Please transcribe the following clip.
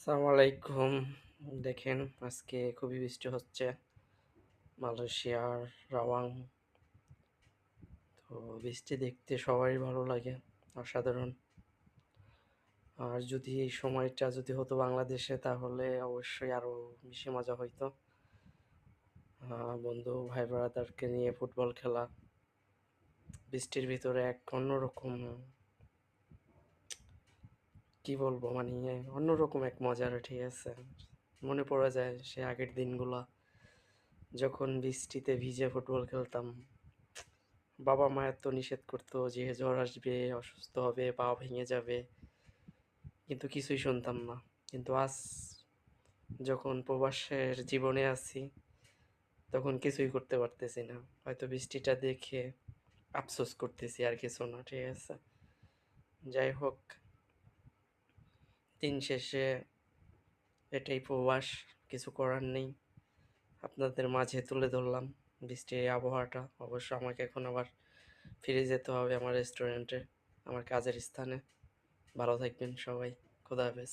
আসসালামু আলাইকুম। দেখেন আজকে খুবই বৃষ্টি হচ্ছে মালয়েশিয়ার রাওয়াং। তো বৃষ্টি দেখতে সবারই ভালো লাগে, অসাধারণ। আর যদি এই সময়টা যদি হতো বাংলাদেশে তাহলে অবশ্যই আরো বেশি মজা হইতো। বন্ধু ভাই ব্রাদারকে নিয়ে ফুটবল খেলা বৃষ্টির ভিতরে এক অন্যরকম, কি বলবো, মানে অন্যরকম এক মজার, ঠিক আছে। মনে পড়ে যায় সে আগের দিনগুলা, যখন বৃষ্টিতে ভিজে ফুটবল খেলতাম। বাবা মা এত নিষেধ করতো যে জ্বর আসবে, অসুস্থ হবে, পা ভেঙে যাবে, কিন্তু কিছুই শুনতাম না। কিন্তু আজ যখন প্রবাসের জীবনে আছি, তখন কিছুই করতে পারতেছি না। হয়তো বৃষ্টিটা দেখে আফসোস করতেছি, আর কিছু না, ঠিক আছে। যাই হোক, দিন শেষে এটাই প্রবাস, কিছু করার নেই। আপনাদের মাঝে তুলে ধরলাম বৃষ্টির এই আবহাওয়াটা। অবশ্য আমাকে এখন আবার ফিরে যেতে হবে আমার রেস্টুরেন্টে, আমার কাজের স্থানে। ভালো থাকবেন সবাই। খোদা হাফেজ।